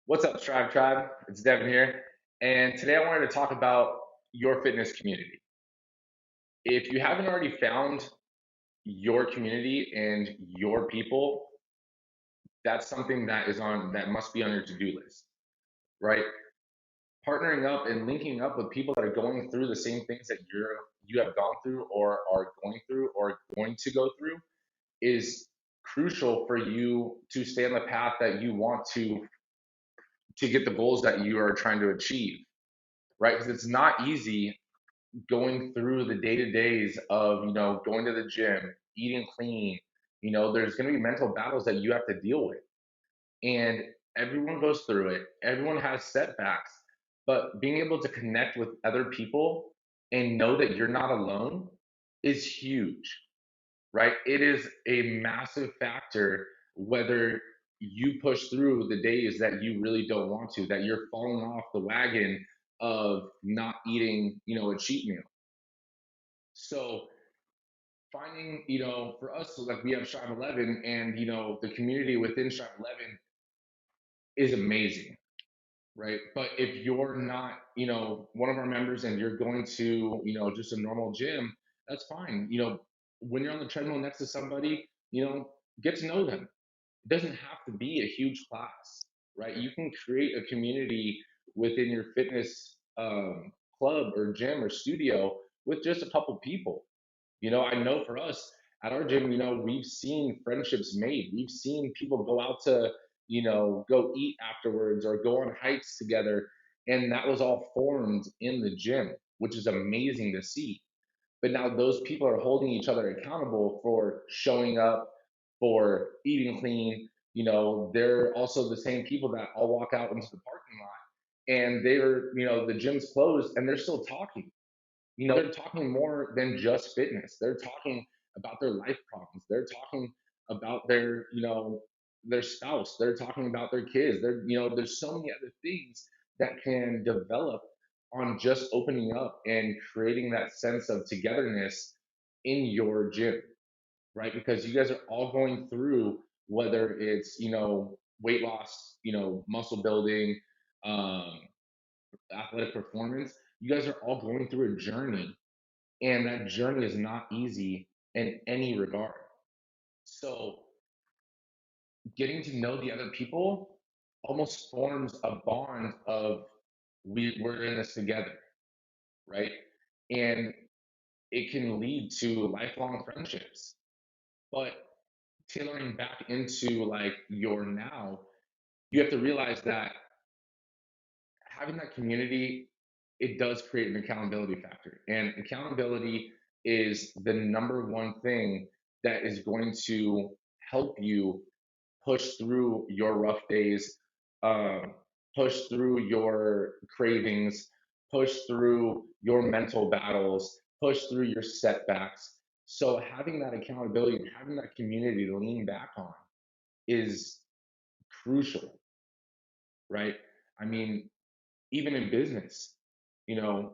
What's up, Strive Tribe? It's Devin here. And today I wanted to talk about your fitness community. If you haven't already found your community and your people, that's something that must be on your to-do list, right? Partnering up and linking up with people that are going through the same things that you have gone through or are going through or going to go through is crucial for you to stay on the path that you want to get the goals that you are trying to achieve, right? Because it's not easy going through the day to days of, going to the gym, eating clean. There's going to be mental battles that you have to deal with. And everyone goes through it, everyone has setbacks. But being able to connect with other people and know that you're not alone is huge, right? It is a massive factor whether you push through the days that you really don't want to, that you're falling off the wagon of not eating, a cheat meal. So finding, for us, like we have Strive 11 and, the community within Strive 11 is amazing, right? But if you're not, one of our members and you're going to, just a normal gym, that's fine. When you're on the treadmill next to somebody, get to know them. It doesn't have to be a huge class, right? You can create a community within your fitness club or gym or studio with just a couple people. I know for us at our gym, we've seen friendships made. We've seen people go out to, go eat afterwards or go on hikes together. And that was all formed in the gym, which is amazing to see. But now those people are holding each other accountable for showing up, for eating clean. They're also the same people that all walk out into the parking lot and the gym's closed and they're still talking. They're talking more than just fitness. They're talking about their life problems. They're talking about their spouse. They're talking about their kids. There's so many other things that can develop on just opening up and creating that sense of togetherness in your gym, right? Because you guys are all going through, whether it's, weight loss, muscle building, um, athletic performance, you guys are all going through a journey, and that journey is not easy in any regard. So getting to know the other people almost forms a bond of we're in this together, right? And it can lead to lifelong friendships. But tailoring back into like your now, you have to realize that having that community, it does create an accountability factor. And accountability is the number one thing that is going to help you push through your rough days, um, push through your cravings, push through your mental battles, push through your setbacks. So having that accountability and having that community to lean back on is crucial, right? I mean, even in business, you know,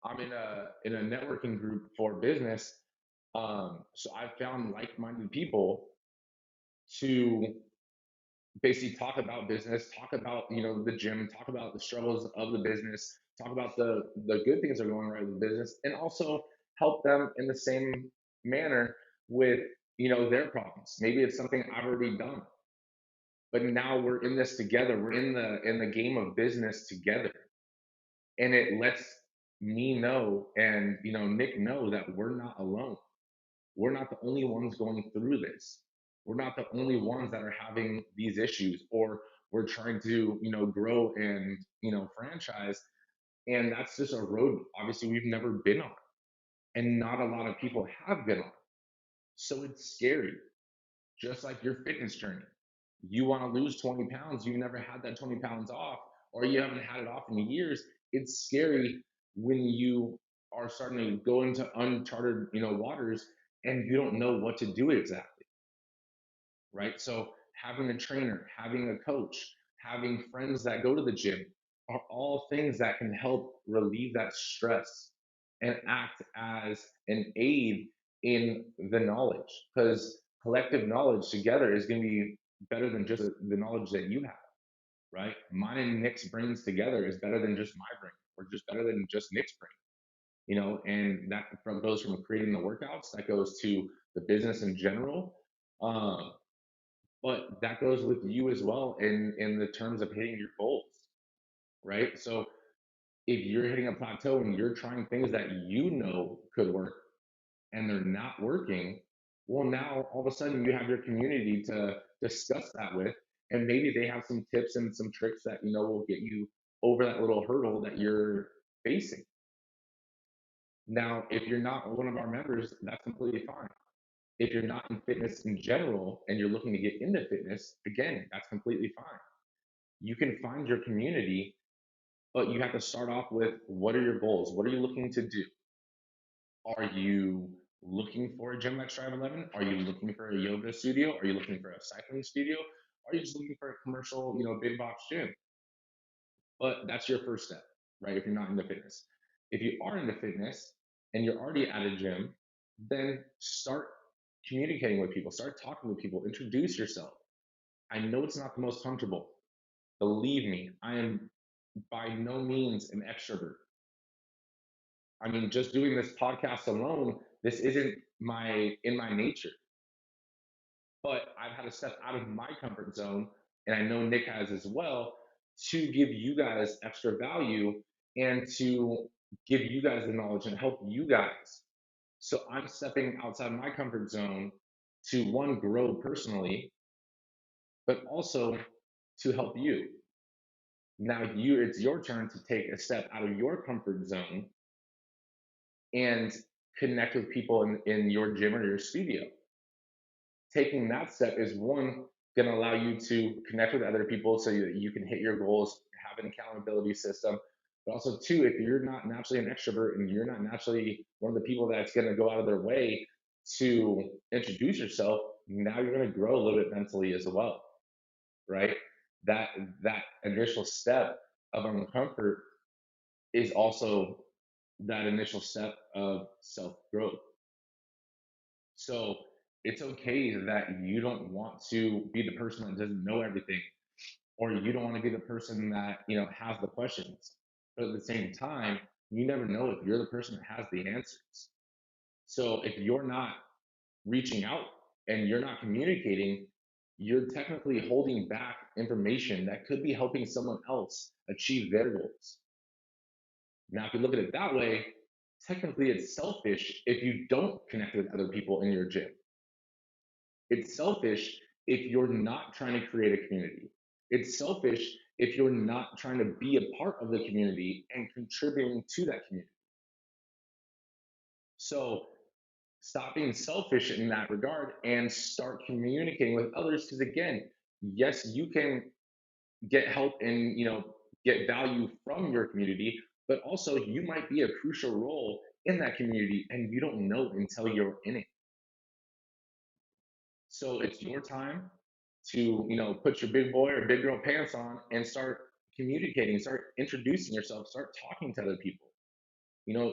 I'm in a networking group for business. So I've found like-minded people to basically talk about business, talk about the gym, talk about the struggles of the business, talk about the good things that are going right with the business, and also help them in the same manner with their problems. Maybe it's something I've already done, but now we're in this together. We're in the game of business together, and it lets me know and Nick know that we're not alone. We're not the only ones going through this. We're not the only ones that are having these issues, or we're trying to grow and franchise, and that's just a road obviously we've never been on, and not a lot of people have been on. So it's scary, just like your fitness journey. You want to lose 20 pounds, you've never had that 20 pounds off, or you haven't had it off in years. It's scary when you are starting to go into uncharted, waters, and you don't know what to do exactly, right? So having a trainer, having a coach, having friends that go to the gym are all things that can help relieve that stress and act as an aid in the knowledge, because collective knowledge together is going to be better than just the knowledge that you have. right? Mine and Nick's brains together is better than just my brain, or just better than just Nick's brain, and that goes from creating the workouts, that goes to the business in general. Um, but that goes with you as well in the terms of hitting your goals, right? So if you're hitting a plateau and you're trying things that could work and they're not working, well, now all of a sudden you have your community to discuss that with, and maybe they have some tips and some tricks that will get you over that little hurdle that you're facing. Now, if you're not one of our members, that's completely fine. If you're not in fitness in general and you're looking to get into fitness, again, that's completely fine. You can find your community, but you have to start off with, what are your goals? What are you looking to do? Are you looking for a gym like Strive 11? Are you looking for a yoga studio? Are you looking for a cycling studio? Are you just looking for a commercial, big box gym? But that's your first step, right? If you're not into fitness. If you are into fitness and you're already at a gym, then start communicating with people, start talking with people, introduce yourself. I know it's not the most comfortable. Believe me, I am by no means an extrovert. I mean, just doing this podcast alone, this isn't my nature. But I've had to step out of my comfort zone, and I know Nick has as well, to give you guys extra value and to give you guys the knowledge and help you guys. So I'm stepping outside my comfort zone to, one, grow personally, but also to help you. Now it's your turn to take a step out of your comfort zone and connect with people in your gym or your studio. Taking that step is, one, going to allow you to connect with other people so that you can hit your goals, have an accountability system. But also, two, if you're not naturally an extrovert and you're not naturally one of the people that's going to go out of their way to introduce yourself, now you're going to grow a little bit mentally as well, right? That initial step of uncomfort is also that initial step of self growth. So it's okay that you don't want to be the person that doesn't know everything, or you don't want to be the person that has the questions. But at the same time, you never know if you're the person that has the answers. So if you're not reaching out and you're not communicating, you're technically holding back information that could be helping someone else achieve their goals. Now, if you look at it that way, technically it's selfish if you don't connect with other people in your gym. It's selfish if you're not trying to create a community. It's selfish if you're not trying to be a part of the community and contributing to that community. So stop being selfish in that regard and start communicating with others. Because again, yes, you can get help and get value from your community, but also you might be a crucial role in that community and you don't know until you're in it. So it's your time to, put your big boy or big girl pants on and start communicating, start introducing yourself, start talking to other people.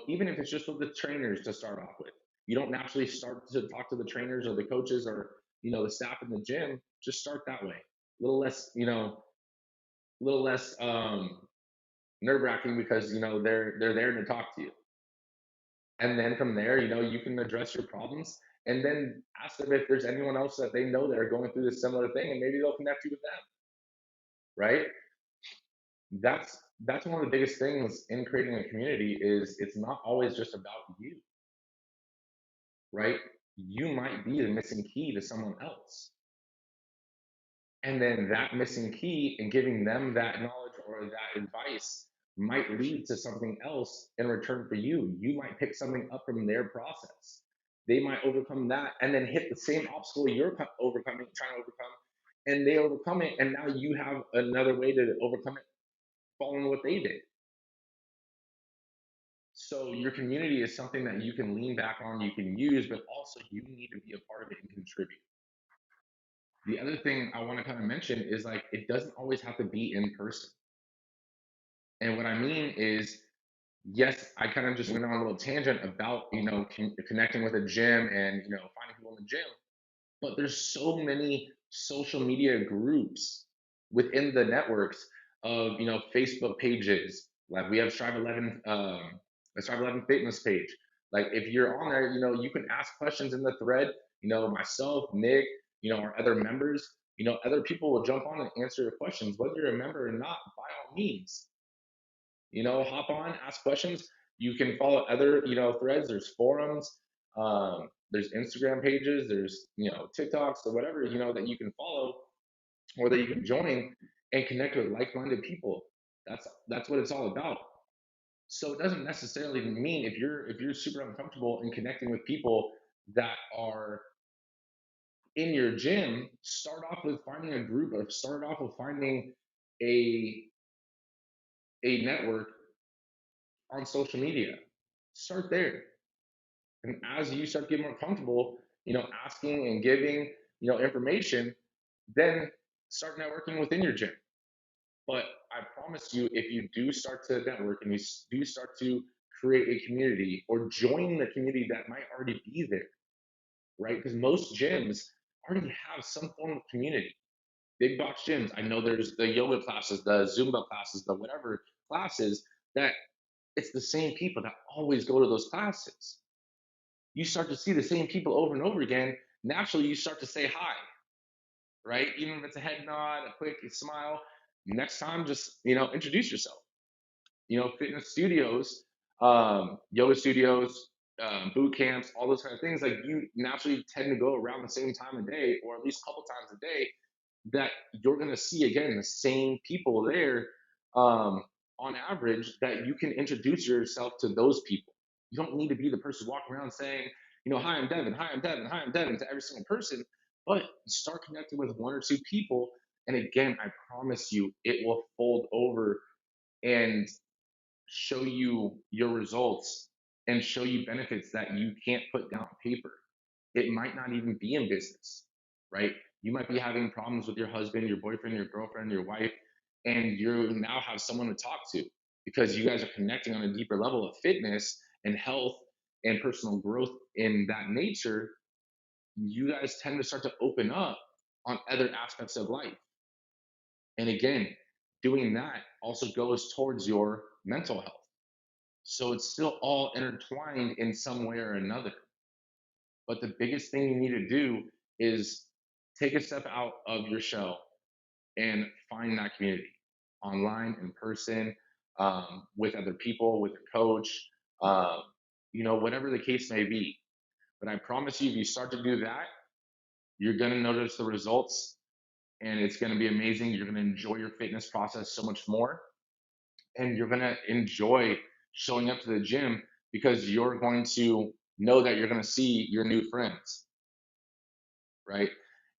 Even if it's just with the trainers to start off with. You don't naturally start to talk to the trainers or the coaches or, the staff in the gym. Just start that way. A little less, little less nerve wracking because they're there to talk to you. And then from there, you can address your problems and then ask them if there's anyone else that they know that are going through this similar thing, and maybe they'll connect you with them, right? That's one of the biggest things in creating a community is it's not always just about you, right? You might be the missing key to someone else. And then that missing key and giving them that knowledge or that advice might lead to something else in return for you. You might pick something up from their process. They might overcome that and then hit the same obstacle you're trying to overcome, and they overcome it. And now you have another way to overcome it following what they did. So your community is something that you can lean back on, you can use, but also you need to be a part of it and contribute. The other thing I want to kind of mention is, like, it doesn't always have to be in person. And what I mean is, yes, I kind of just went on a little tangent about, connecting with a gym and, finding people in the gym, but there's so many social media groups within the networks of Facebook pages. Like we have Strive 11, the Strive 11 Fitness page. Like if you're on there, you can ask questions in the thread. Myself, Nick, our other members, other people will jump on and answer your questions, whether you're a member or not. By all means, hop on, ask questions. You can follow other threads. There's forums. There's Instagram pages. There's TikToks or whatever that you can follow or that you can join and connect with like-minded people. That's what it's all about. So it doesn't necessarily mean if you're super uncomfortable in connecting with people that are in your gym, start off with finding a group or start off with finding a a network on social media. Start there. And as you start getting more comfortable, asking and giving, information, then start networking within your gym. But I promise you, if you do start to network and you do start to create a community or join the community that might already be there, right? Because most gyms already have some form of community. Big box gyms, I know there's the yoga classes, the Zumba classes, the whatever classes that it's the same people that always go to those classes. You start to see the same people over and over again. Naturally, you start to say hi, right? Even if it's a head nod, a quick smile. Next time, just introduce yourself. Fitness studios, yoga studios, boot camps, all those kind of things. Like you naturally tend to go around the same time of day, or at least a couple times a day, that you're going to see again the same people there on average, that you can introduce yourself to those people. You don't need to be the person walking around saying, hi, I'm Devin, hi, I'm Devin, hi, I'm Devin to every single person, but start connecting with one or two people. And again, I promise you, it will fold over and show you your results and show you benefits that you can't put down on paper. It might not even be in business, right? You might be having problems with your husband, your boyfriend, your girlfriend, your wife, and you now have someone to talk to because you guys are connecting on a deeper level of fitness and health and personal growth in that nature. You guys tend to start to open up on other aspects of life. And again, doing that also goes towards your mental health. So it's still all intertwined in some way or another. But the biggest thing you need to do is take a step out of your shell and find that community online, in person, with other people, with a coach, uh, whatever the case may be. But I promise you, if you start to do that, you're going to notice the results and it's going to be amazing. You're going to enjoy your fitness process so much more. And you're going to enjoy showing up to the gym because you're going to know that you're going to see your new friends, right?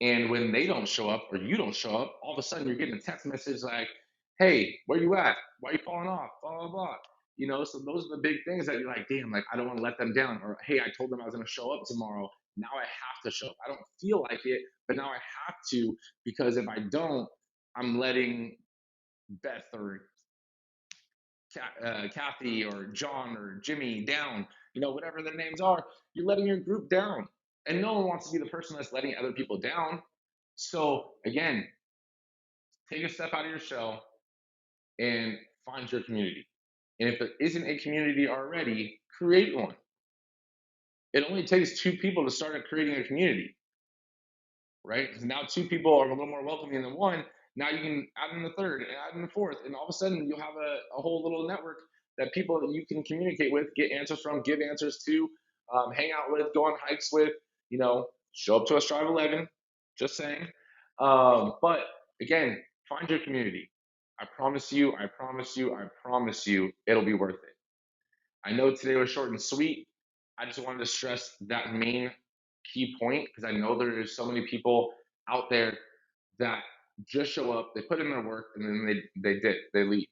And when they don't show up or you don't show up, all of a sudden you're getting a text message like, "Hey, where you at? Why are you falling off? Blah blah blah." So those are the big things that you're like, "Damn, like I don't want to let them down." Or, "Hey, I told them I was going to show up tomorrow. Now I have to show up. I don't feel like it, but now I have to because if I don't, I'm letting Beth or Kathy or John or Jimmy down, whatever their names are, you're letting your group down. And no one wants to be the person that's letting other people down. So, again, take a step out of your shell and find your community. And if there isn't a community already, create one. It only takes two people to start creating a community, right? Because now two people are a little more welcoming than one. Now you can add in the third and add in the fourth, and all of a sudden you'll have a whole little network that people that you can communicate with, get answers from, give answers to, hang out with, go on hikes with, show up to a Strive 11. Just saying. But again, find your community. I promise you, I promise you, I promise you, it'll be worth it. I know today was short and sweet. I just wanted to stress that main key point because I know there's so many people out there that just show up, they put in their work, and then they leave.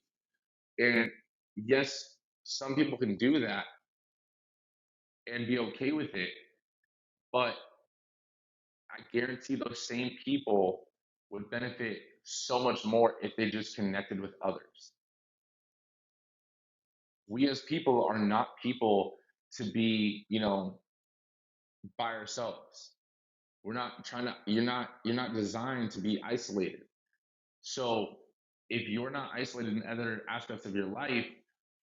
And yes, some people can do that and be okay with it, but I guarantee those same people would benefit so much more if they just connected with others. We as people are not people to be, by ourselves. We're not trying to, you're not designed to be isolated. So if you're not isolated in other aspects of your life,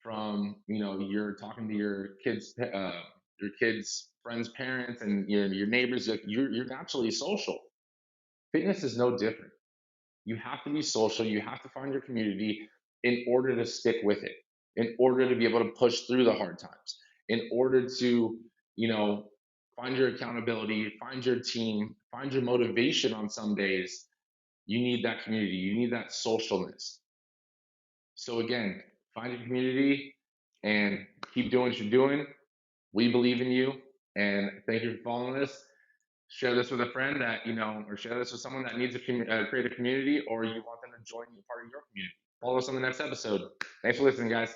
from you're talking to your kids friends parents and your neighbors, like you're naturally social. Fitness is no different. You have to be social. You have to find your community in order to stick with it, in order to be able to push through the hard times, in order to, you know, find your accountability, find your team, find your motivation on some days. You need that community. You need that socialness. So, again, find your community and keep doing what you're doing. We believe in you. And thank you for following us. Share this with a friend that or share this with someone that needs to create a community, or you want them to join you part of your community. Follow us on the next episode. Thanks for listening, guys.